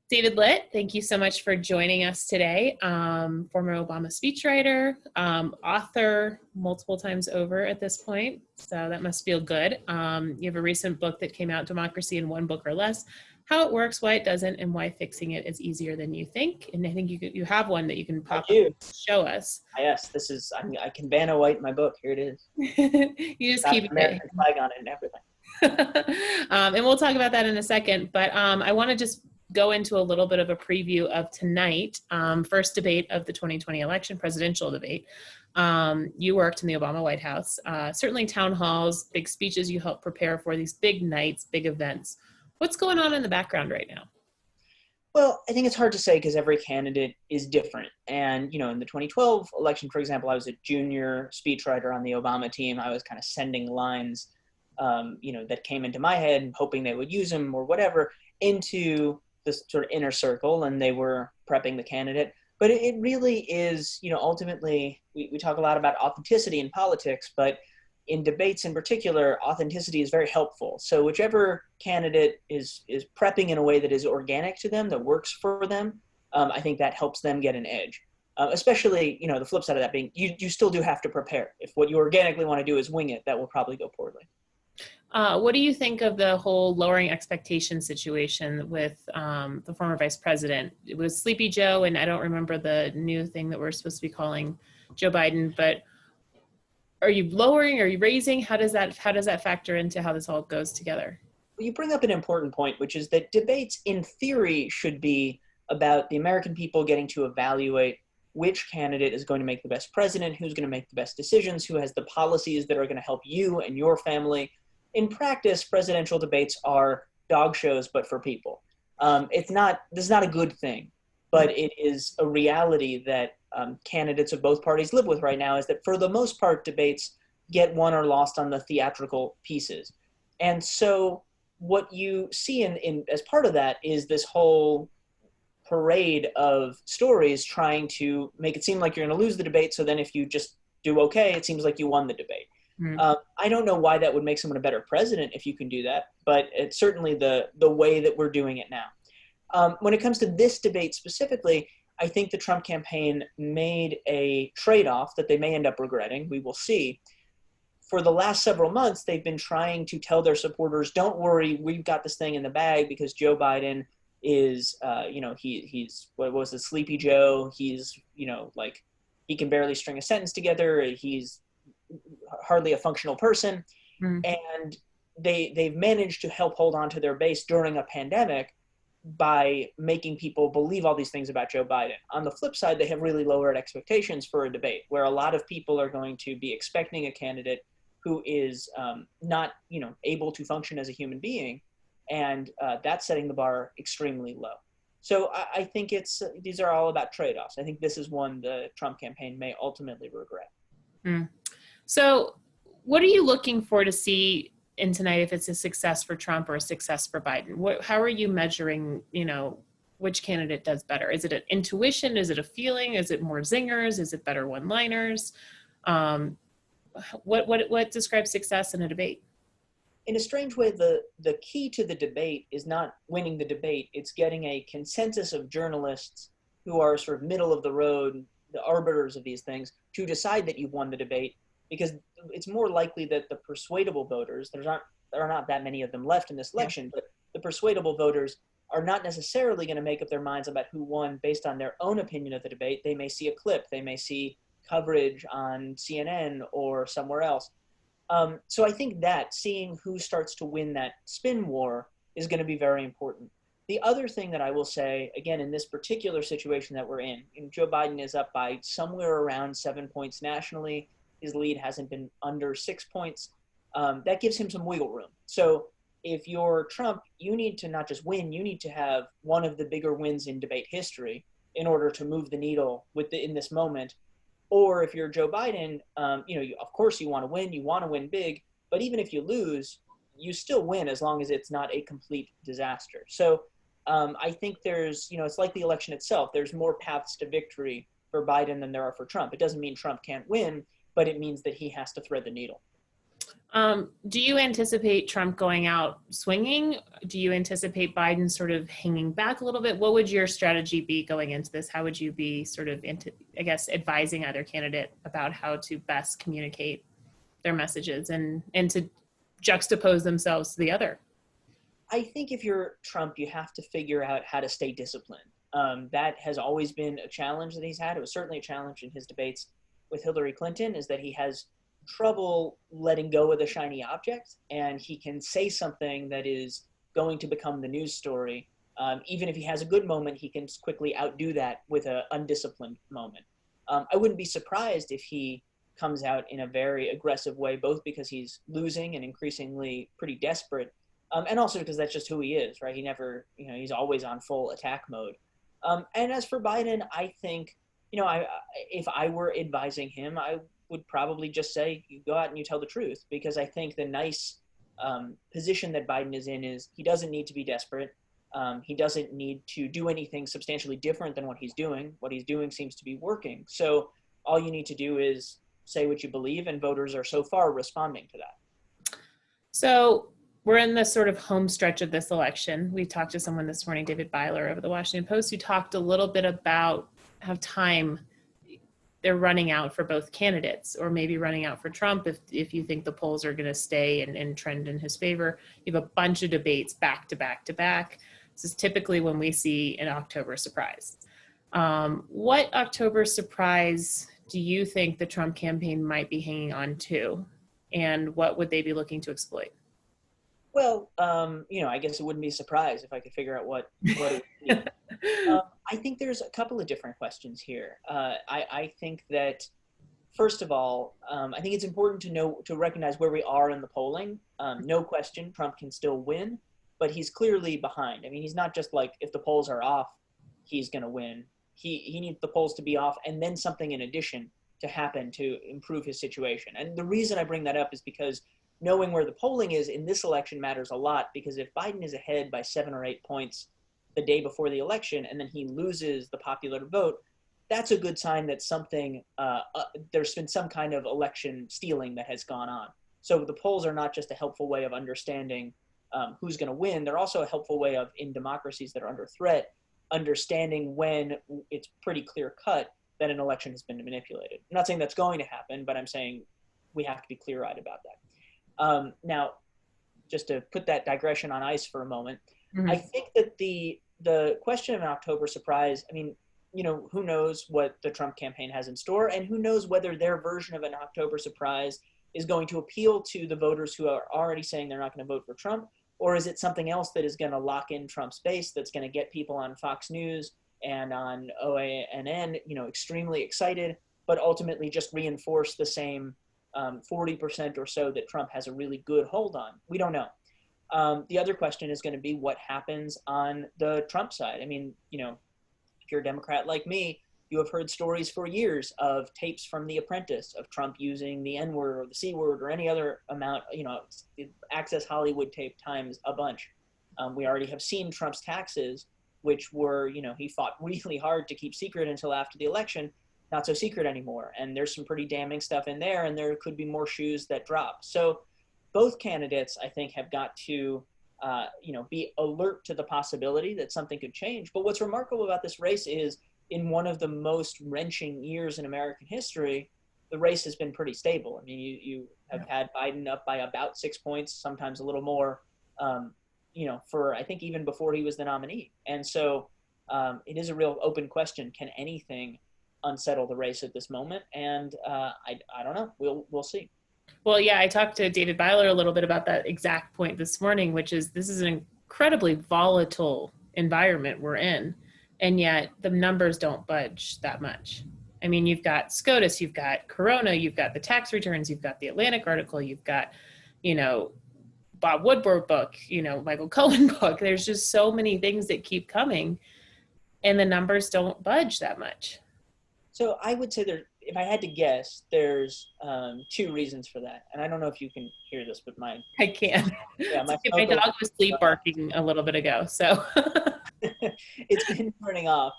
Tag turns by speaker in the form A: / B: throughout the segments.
A: David Litt, thank you so much for joining us today. Former Obama speechwriter, author multiple times over at this point, so that must feel good. You have a recent book that came out, Democracy in One Book or Less, How It Works, Why It Doesn't, and Why Fixing It is Easier Than You Think. And I think you have one that you can pop up and show us.
B: Yes, this is, I can Vanna White my book. Here it is.
A: You just keep
B: American flag on it and everything.
A: And we'll talk about that in a second, but I want to just go into a little bit of a preview of tonight, first debate of the 2020 election, presidential debate. You worked in the Obama White House, certainly town halls, big speeches you helped prepare for, these big nights, big events. What's going on in the background right now?
B: Well, I think it's hard to say because every candidate is different. And, in the 2012 election, for example, I was a junior speechwriter on the Obama team. I was kind of sending lines, that came into my head, hoping they would use them or whatever, into this sort of inner circle, and they were prepping the candidate. But it really is, ultimately, we talk a lot about authenticity in politics, but in debates in particular, authenticity is very helpful. So whichever candidate is prepping in a way that is organic to them, that works for them, I think that helps them get an edge. Especially, the flip side of that being, you still do have to prepare. If what you organically want to do is wing it, that will probably go poorly.
A: What do you think of the whole lowering expectation situation with the former vice president? It was Sleepy Joe, and I don't remember the new thing that we're supposed to be calling Joe Biden, but are you lowering, are you raising? How does that factor into how this all goes together?
B: Well, you bring up an important point, which is that debates in theory should be about the American people getting to evaluate which candidate is going to make the best president, who's going to make the best decisions, who has the policies that are going to help you and your family. In practice, presidential debates are dog shows, but for people. This is not a good thing, but it is a reality that candidates of both parties live with right now, is that for the most part, debates get won or lost on the theatrical pieces. And so what you see in as part of that is this whole parade of stories trying to make it seem like you're going to lose the debate. So then if you just do okay, it seems like you won the debate. I don't know why that would make someone a better president if you can do that, but it's certainly the way that we're doing it now. When it comes to this debate specifically, I think the Trump campaign made a trade-off that they may end up regretting. We will see. For the last several months, they've been trying to tell their supporters, don't worry, we've got this thing in the bag because Joe Biden is, he's, what was it, Sleepy Joe. He's, he can barely string a sentence together. He's hardly a functional person. And they've managed to help hold on to their base during a pandemic by making people believe all these things about Joe Biden. On the flip side, they have really lowered expectations for a debate where a lot of people are going to be expecting a candidate who is not, able to function as a human being. And that's setting the bar extremely low. So I think these are all about trade-offs. I think this is one the Trump campaign may ultimately regret.
A: So what are you looking for to see in tonight, if it's a success for Trump or a success for Biden? How are you measuring, which candidate does better? Is it an intuition? Is it a feeling? Is it more zingers? Is it better one-liners? What describes success in a debate?
B: In a strange way, the key to the debate is not winning the debate. It's getting a consensus of journalists who are sort of middle of the road, the arbiters of these things, to decide that you've won the debate, because it's more likely that the persuadable voters, there are not that many of them left in this election, but the persuadable voters are not necessarily going to make up their minds about who won based on their own opinion of the debate. They may see a clip, they may see coverage on CNN or somewhere else. So I think that seeing who starts to win that spin war is going to be very important. The other thing that I will say, again, in this particular situation that we're in, Joe Biden is up by somewhere around 7 points nationally. His lead hasn't been under 6 points. That gives him some wiggle room. So if you're Trump, you need to not just win, you need to have one of the bigger wins in debate history in order to move the needle in this moment. Or if you're Joe Biden, of course you want to win big, but even if you lose, you still win as long as it's not a complete disaster. So I think there's, it's like the election itself. There's more paths to victory for Biden than there are for Trump. It doesn't mean Trump can't win, but it means that he has to thread the needle.
A: Do you anticipate Trump going out swinging? Do you anticipate Biden sort of hanging back a little bit? What would your strategy be going into this? How would you be sort of, I guess, advising either candidate about how to best communicate their messages and to juxtapose themselves to the other?
B: I think if you're Trump, you have to figure out how to stay disciplined. That has always been a challenge that he's had. It was certainly a challenge in his debates with Hillary Clinton, is that he has trouble letting go of the shiny object, and he can say something that is going to become the news story. Even if he has a good moment, he can quickly outdo that with an undisciplined moment. I wouldn't be surprised if he comes out in a very aggressive way, both because he's losing and increasingly pretty desperate, and also because that's just who he is, right? He never, he's always on full attack mode. And as for Biden, I think, if I were advising him, I would probably just say, you go out and you tell the truth, because I think the nice position that Biden is in is he doesn't need to be desperate. He doesn't need to do anything substantially different than what he's doing. What he's doing seems to be working. So all you need to do is say what you believe, and voters are so far responding to that.
A: So we're in the sort of home stretch of this election. We talked to someone this morning, David Byler of the Washington Post, who talked a little bit about how time they're running out for both candidates, or maybe running out for Trump if you think the polls are going to stay and trend in his favor. You have a bunch of debates back to back to back. This is typically when we see an October surprise. What October surprise do you think the Trump campaign might be hanging on to, and what would they be looking to exploit?
B: Well, I guess it wouldn't be a surprise if I could figure out what it would be. I think there's a couple of different questions here. I think that, first of all, I think it's important to recognize where we are in the polling. No question, Trump can still win, but he's clearly behind. I mean, he's not just like, if the polls are off, he's going to win. He needs the polls to be off and then something in addition to happen to improve his situation. And the reason I bring that up is because knowing where the polling is in this election matters a lot, because if Biden is ahead by 7 or 8 points the day before the election and then he loses the popular vote, that's a good sign that there's been some kind of election stealing that has gone on. So the polls are not just a helpful way of understanding who's going to win. They're also a helpful way of, in democracies that are under threat, understanding when it's pretty clear cut that an election has been manipulated. I'm not saying that's going to happen, but I'm saying we have to be clear-eyed about that. Now, just to put that digression on ice for a moment, I think that the question of an October surprise, I mean, who knows what the Trump campaign has in store, and who knows whether their version of an October surprise is going to appeal to the voters who are already saying they're not going to vote for Trump, or is it something else that is going to lock in Trump's base, that's going to get people on Fox News and on OANN, extremely excited, but ultimately just reinforce the same 40% or so that Trump has a really good hold on. We don't know. The other question is going to be what happens on the Trump side. I mean, if you're a Democrat like me, you have heard stories for years of tapes from The Apprentice of Trump using the N-word or the C-word or any other amount, Access Hollywood tape times a bunch. We already have seen Trump's taxes, which were, he fought really hard to keep secret until after the election, not so secret anymore. And there's some pretty damning stuff in there, and there could be more shoes that drop. So both candidates, I think, have got to, be alert to the possibility that something could change. But what's remarkable about this race is, in one of the most wrenching years in American history, the race has been pretty stable. I mean, you have had Biden up by about 6 points, sometimes a little more, for, I think, even before he was the nominee. And so it is a real open question. Can anything unsettle the race at this moment? And I don't know. We'll see.
A: Well, yeah, I talked to David Byler a little bit about that exact point this morning, which is this is an incredibly volatile environment we're in, and yet the numbers don't budge that much. I mean, you've got SCOTUS, you've got Corona, you've got the tax returns, you've got the Atlantic article, you've got, Bob Woodward book, Michael Cohen book. There's just so many things that keep coming, and the numbers don't budge that much.
B: So I would say if I had to guess, there's 2 reasons for that. And I don't know if you can hear this, but
A: I can.
B: Yeah,
A: my dog was sleep barking a little bit ago, so.
B: It's been turning off,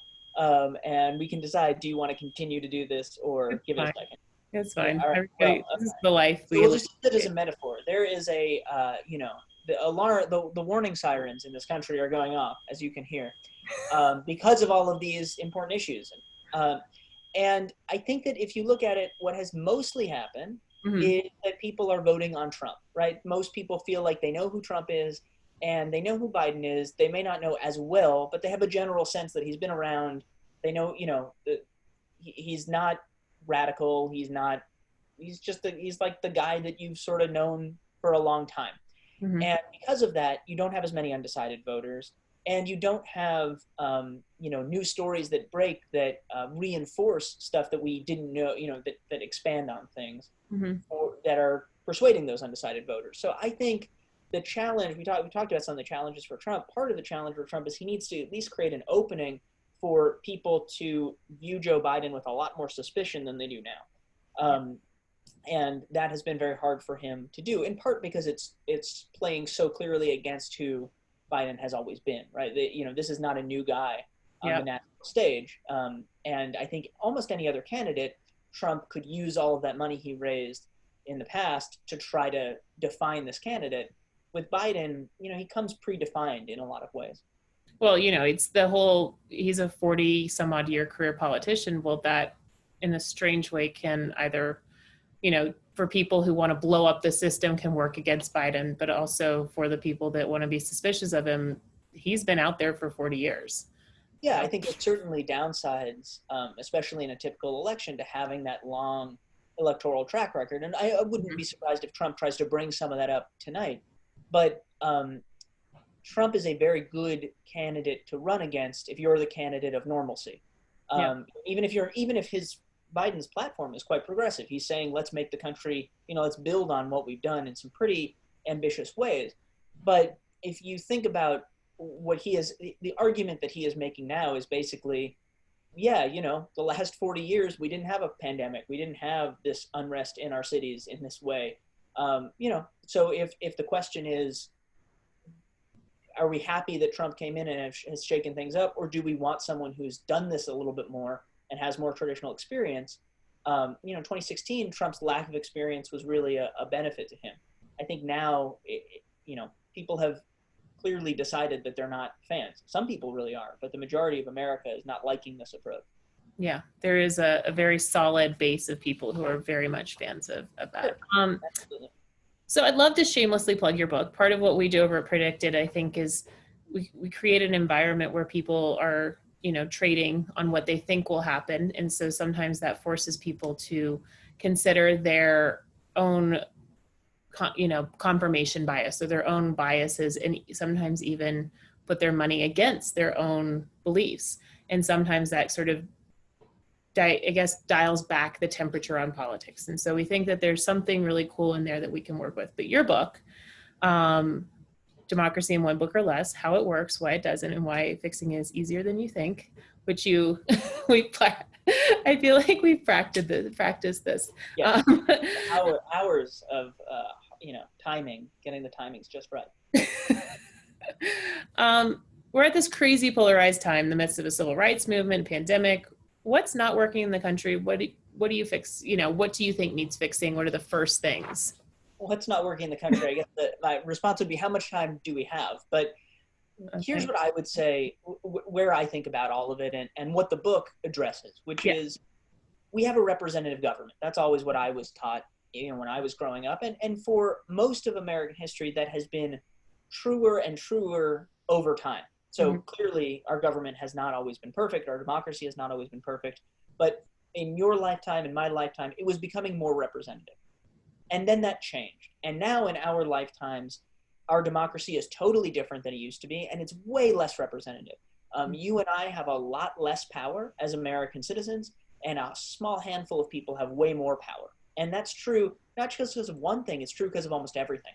B: and we can decide, do you want to continue to do this or give it a second?
A: It's
B: Yeah,
A: fine.
B: all right. Well,
A: Everybody, this is the life
B: so
A: we
B: we'll
A: live.
B: just use it as a metaphor. There is a, the alarm, the warning sirens in this country are going off, as you can hear, because of all of these important issues. Um, and I think that if you look at it, what has mostly happened
A: Mhm.
B: is that people are voting on Trump, right? Most people feel like they know who Trump is and they know who Biden is. They may not know as well, but they have a general sense that he's been around. They know, he's not radical. He's not, he's like the guy that you've sort of known for a long time.
A: Mhm.
B: And because of that, you don't have as many undecided voters, and you don't have new stories that break that reinforce stuff that we didn't know, that expand on things
A: Mhm.
B: or that are persuading those undecided voters. So I think the challenge we talked about some of the challenges for Trump. Part of the challenge for Trump is he needs to at least create an opening for people to view Joe Biden with a lot more suspicion than they do now. And that has been very hard for him to do, in part because it's playing so clearly against who Biden has always been, right? This is not a new guy on the
A: Yeah.
B: national stage, and I think almost any other candidate, Trump could use all of that money he raised in the past to try to define this candidate. With Biden, he comes predefined in a lot of ways.
A: Well, it's the whole, he's a 40 some odd year career politician. Well, that in a strange way can either, for people who want to blow up the system can work against Biden, but also for the people that want to be suspicious of him, he's been out there for 40 years.
B: Yeah, I think it certainly downsides, especially in a typical election, to having that long electoral track record. And I wouldn't be surprised if Trump tries to bring some of that up tonight. But Trump is a very good candidate to run against if you're the candidate of normalcy.
A: Yeah.
B: Even if his Biden's platform is quite progressive, he's saying let's make the country, let's build on what we've done in some pretty ambitious ways. But if you think about what he is, the argument that he is making now is basically, yeah, the last 40 years we didn't have a pandemic, we didn't have this unrest in our cities in this way. So if the question is, are we happy that Trump came in and has shaken things up, or do we want someone who's done this a little bit more and has more traditional experience? 2016, Trump's lack of experience was really a benefit to him. I think now, people have clearly decided that they're not fans. Some people really are, but the majority of America is not liking this approach.
A: Yeah, there is a very solid base of people who are very much fans of that.
B: Sure. Absolutely.
A: So I'd love to shamelessly plug your book. Part of what we do over at PredictIt, I think, is we create an environment where people are, trading on what they think will happen. And so sometimes that forces people to consider their own, confirmation bias or their own biases, and sometimes even put their money against their own beliefs. And sometimes that sort of dials back the temperature on politics. And so we think that there's something really cool in there that we can work with. But your book, Democracy in One Book or Less, How It Works, Why It Doesn't, and Why Fixing It Is Easier Than You Think, which I feel like we've practiced this.
B: Yes. Hours of, timing, getting the timings just right.
A: We're at this crazy polarized time in the midst of a civil rights movement, pandemic. What's not working in the country? What do you fix? What do you think needs fixing? What are the first things?
B: What's not working in the country? I guess my response would be, how much time do we have? But here's what I would say, where I think about all of it and what the book addresses, which is we have a representative government. That's always what I was taught, when I was growing up. And for most of American history, that has been truer and truer over time. So clearly, our government has not always been perfect. Our democracy has not always been perfect. But in your lifetime, in my lifetime, it was becoming more representative. And then that changed. And now in our lifetimes, our democracy is totally different than it used to be, and it's way less representative. You and I have a lot less power as American citizens, and a small handful of people have way more power. And that's true, not just because of one thing, it's true because of almost everything.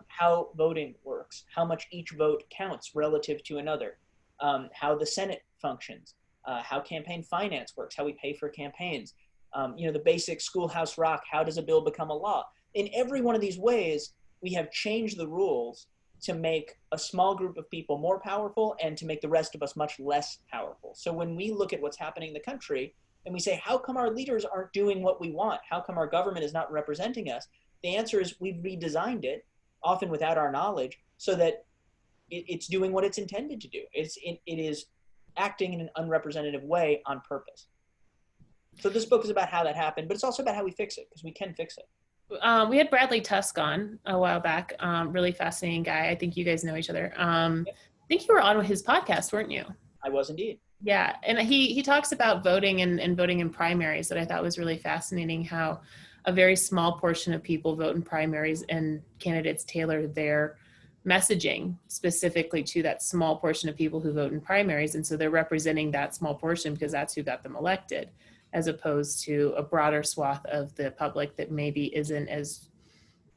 B: How voting works, how much each vote counts relative to another, how the Senate functions, how campaign finance works, how we pay for campaigns, the basic schoolhouse rock, how does a bill become a law? In every one of these ways, we have changed the rules to make a small group of people more powerful and to make the rest of us much less powerful. So when we look at what's happening in the country, and we say, how come our leaders aren't doing what we want? How come our government is not representing us? The answer is we've redesigned it, often without our knowledge, so that it's doing what it's intended to do. It is acting in an unrepresentative way on purpose. So this book is about how that happened, but it's also about how we fix it, because we can fix it.
A: We had Bradley Tusk on a while back. Really fascinating guy. I think you guys know each other. I think you were on his podcast, weren't you?
B: I was indeed.
A: Yeah, and he talks about voting and voting in primaries that I thought was really fascinating, how a very small portion of people vote in primaries and candidates tailor their messaging specifically to that small portion of people who vote in primaries. And so they're representing that small portion because that's who got them elected, as opposed to a broader swath of the public that maybe isn't as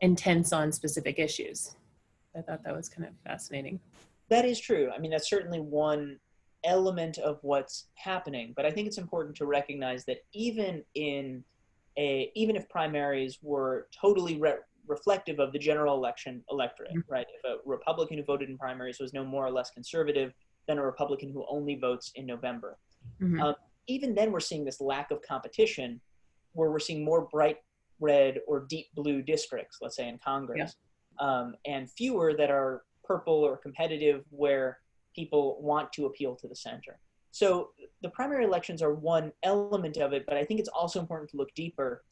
A: intense on specific issues. I thought that was kind of fascinating.
B: That is true. I mean, that's certainly one element of what's happening, but I think it's important to recognize that even if primaries were totally reflective of the general election electorate, right? If a Republican who voted in primaries was no more or less conservative than a Republican who only votes in November. Even then, we're seeing this lack of competition, where we're seeing more bright red or deep blue districts, let's say in Congress, and fewer that are purple or competitive, where people want to appeal to the center. So the primary elections are one element of it, but I think it's also important to look deeper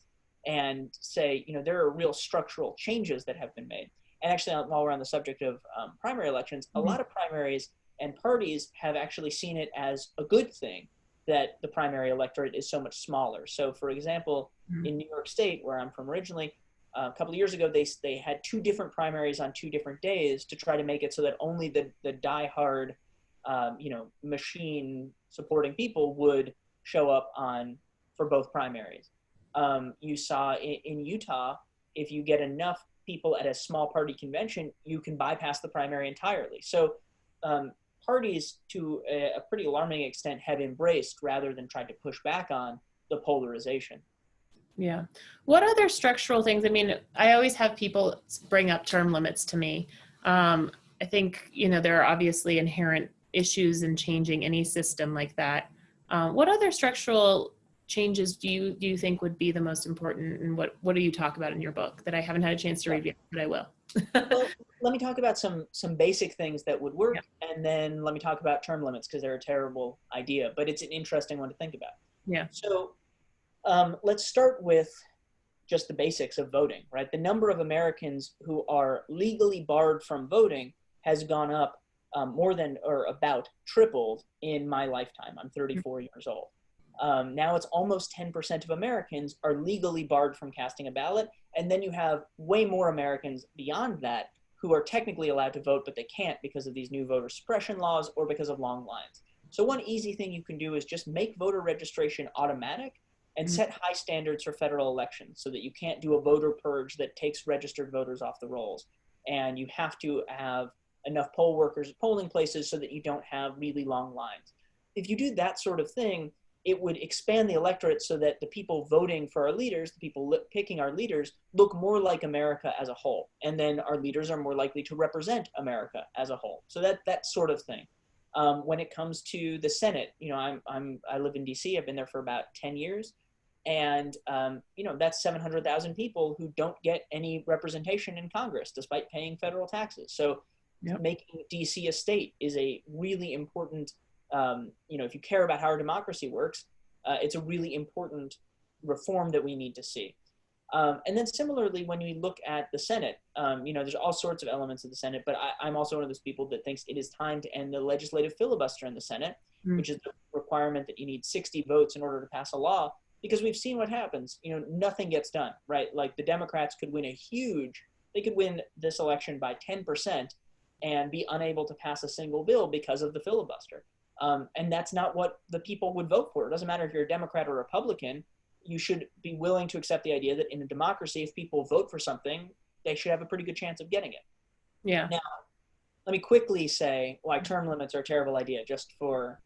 B: and say, there are real structural changes that have been made. And actually, while we're on the subject of primary elections, a lot of primaries and parties have actually seen it as a good thing that the primary electorate is so much smaller. So for example, in New York State, where I'm from originally, a couple of years ago, they had 2 different primaries on 2 different days to try to make it so that only the diehard, machine supporting people would show up for both primaries. You saw in Utah, if you get enough people at a small party convention, you can bypass the primary entirely. So parties, to a pretty alarming extent, have embraced rather than tried to push back on the polarization.
A: Yeah. What other structural things? I mean, I always have people bring up term limits to me. I think, there are obviously inherent issues in changing any system like that. What other structural changes do you think would be the most important, and what do you talk about in your book that I haven't had a chance to read yet, but I will?
B: Well, let me talk about some basic things that would work, and then let me talk about term limits, because they're a terrible idea, but it's an interesting one to think about.
A: Yeah.
B: So let's start with just the basics of voting, right? The number of Americans who are legally barred from voting has gone up more than, or about tripled in my lifetime. I'm 34 years old. Now it's almost 10% of Americans are legally barred from casting a ballot. And then you have way more Americans beyond that who are technically allowed to vote, but they can't because of these new voter suppression laws or because of long lines. So one easy thing you can do is just make voter registration automatic and set high standards for federal elections, so that you can't do a voter purge that takes registered voters off the rolls. And you have to have enough poll workers at polling places so that you don't have really long lines. If you do that sort of thing, it would expand the electorate so that the people voting for our leaders, the people picking our leaders, look more like America as a whole. And then our leaders are more likely to represent America as a whole. So that sort of thing. When it comes to the Senate, I live in DC. I've been there for about 10 years. And, that's 700,000 people who don't get any representation in Congress despite paying federal taxes. So making DC a state is a really important, if you care about how our democracy works, it's a really important reform that we need to see. And then similarly, when we look at the Senate, there's all sorts of elements of the Senate, but I'm also one of those people that thinks it is time to end the legislative filibuster in the Senate, which is the requirement that you need 60 votes in order to pass a law. Because we've seen what happens, nothing gets done, right? Like the Democrats could win they could win this election by 10% and be unable to pass a single bill because of the filibuster. And that's not what the people would vote for. It doesn't matter if you're a Democrat or Republican, you should be willing to accept the idea that in a democracy, if people vote for something, they should have a pretty good chance of getting it.
A: Yeah.
B: Now, let me quickly say why term limits are a terrible idea, just because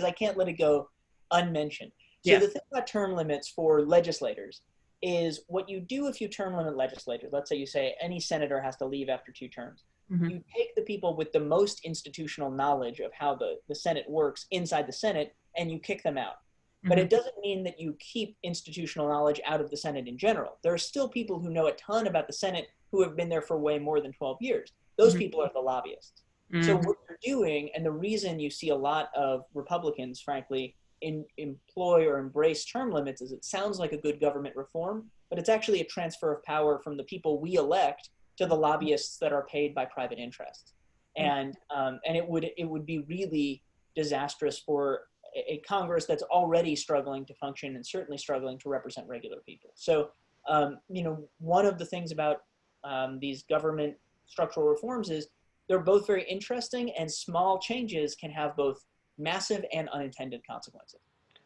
B: I can't let it go unmentioned. So the thing about term limits for legislators is what you do if you term limit legislators. Let's say you say any senator has to leave after 2 terms. You take the people with the most institutional knowledge of how the Senate works inside the Senate and you kick them out. but it doesn't mean that you keep institutional knowledge out of the Senate in general. There are still people who know a ton about the Senate who have been there for way more than 12 years. Those people are the lobbyists. So what you're doing, and the reason you see a lot of Republicans, frankly, employ or embrace term limits is it sounds like a good government reform, but it's actually a transfer of power from the people we elect to the lobbyists that are paid by private interests. And it would be really disastrous for a Congress that's already struggling to function and certainly struggling to represent regular people. So, one of the things about these government structural reforms is they're both very interesting, and small changes can have both massive and unintended consequences.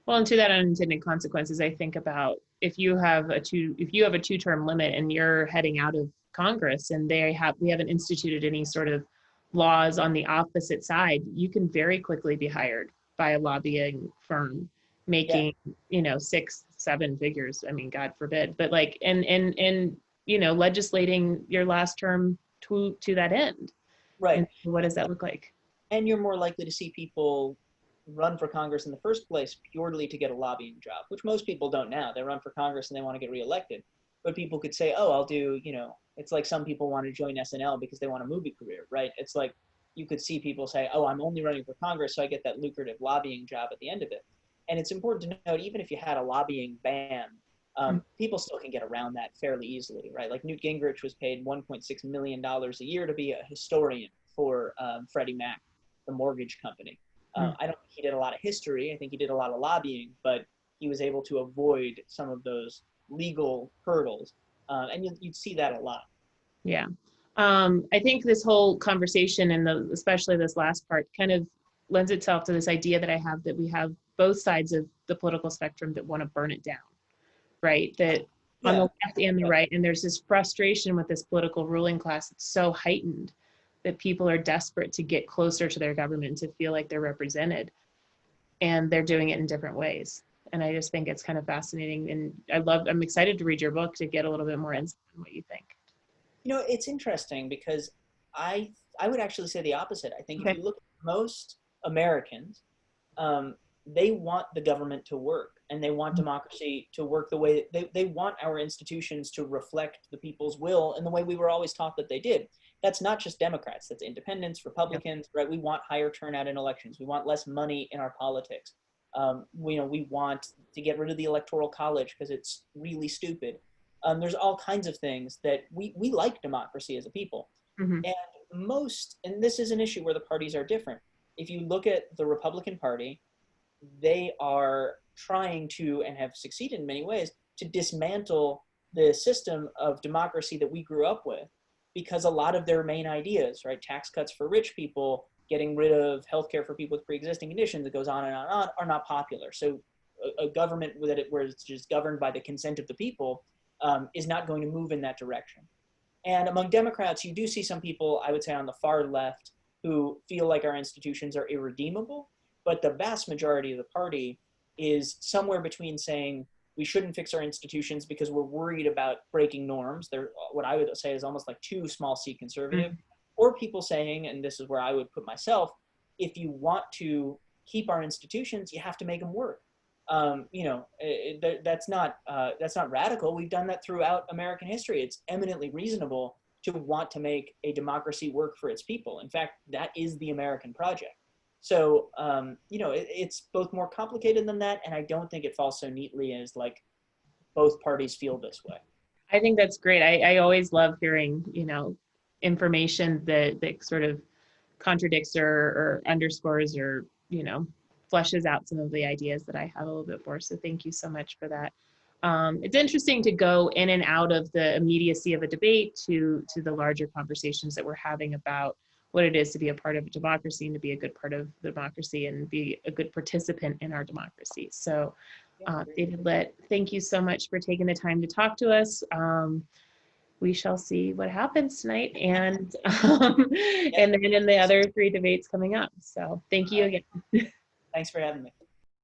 A: Well, and to that unintended consequences, I think about if you have a two-term limit and you're heading out of Congress and we haven't instituted any sort of laws on the opposite side, you can very quickly be hired by a lobbying firm making, 6-7 figures. I mean, God forbid, but like, and legislating your last term to that end.
B: Right.
A: And what does that look like?
B: And you're more likely to see people run for Congress in the first place purely to get a lobbying job, which most people don't now. They run for Congress and they want to get reelected. But people could say, oh, I'll do, it's like some people want to join SNL because they want a movie career, right? It's like you could see people say, oh, I'm only running for Congress so I get that lucrative lobbying job at the end of it. And it's important to note, even if you had a lobbying ban, people still can get around that fairly easily, right? Like Newt Gingrich was paid $1.6 million a year to be a historian for Freddie Mac, the mortgage company. I don't think he did a lot of history. I think he did a lot of lobbying, but he was able to avoid some of those legal hurdles. And you'd see that a lot.
A: Yeah. I think this whole conversation and especially this last part kind of lends itself to this idea that I have that we have both sides of the political spectrum that want to burn it down, right? That on the left and the right, and there's this frustration with this political ruling class. It's so heightened that people are desperate to get closer to their government, to feel like they're represented, and they're doing it in different ways. And I just think it's kind of fascinating. And I'm excited to read your book to get a little bit more insight on what you think.
B: It's interesting because I would actually say the opposite. I think if you look at most Americans, they want the government to work, and they want democracy to work the way they want our institutions to reflect the people's will in the way we were always taught that they did. That's not just Democrats, that's independents, Republicans, right? We want higher turnout in elections. We want less money in our politics. We want to get rid of the Electoral College because it's really stupid. There's all kinds of things that we like democracy as a people. And this is an issue where the parties are different. If you look at the Republican Party, they are trying to, and have succeeded in many ways, to dismantle the system of democracy that we grew up with, because a lot of their main ideas, right, tax cuts for rich people, getting rid of healthcare for people with pre-existing conditions, it goes on and on and on, are not popular. So a government where it's just governed by the consent of the people is not going to move in that direction. And among Democrats, you do see some people, I would say on the far left, who feel like our institutions are irredeemable, but the vast majority of the party is somewhere between saying we shouldn't fix our institutions because we're worried about breaking norms. They're what I would say is almost like too small C conservative, or people saying, and this is where I would put myself, if you want to keep our institutions, you have to make them work. That's not radical. We've done that throughout American history. It's eminently reasonable to want to make a democracy work for its people. In fact, that is the American project. So, it's both more complicated than that, and I don't think it falls so neatly as like both parties feel this way.
A: I think that's great. I always love hearing, information that sort of contradicts or underscores or, fleshes out some of the ideas that I have a little bit more. So thank you so much for that. It's interesting to go in and out of the immediacy of a debate to the larger conversations that we're having about what it is to be a part of a democracy and to be a good part of the democracy and be a good participant in our democracy. So David Litt, thank you so much for taking the time to talk to us. We shall see what happens tonight and then in the other 3 debates coming up. So thank you again.
B: Thanks for having me.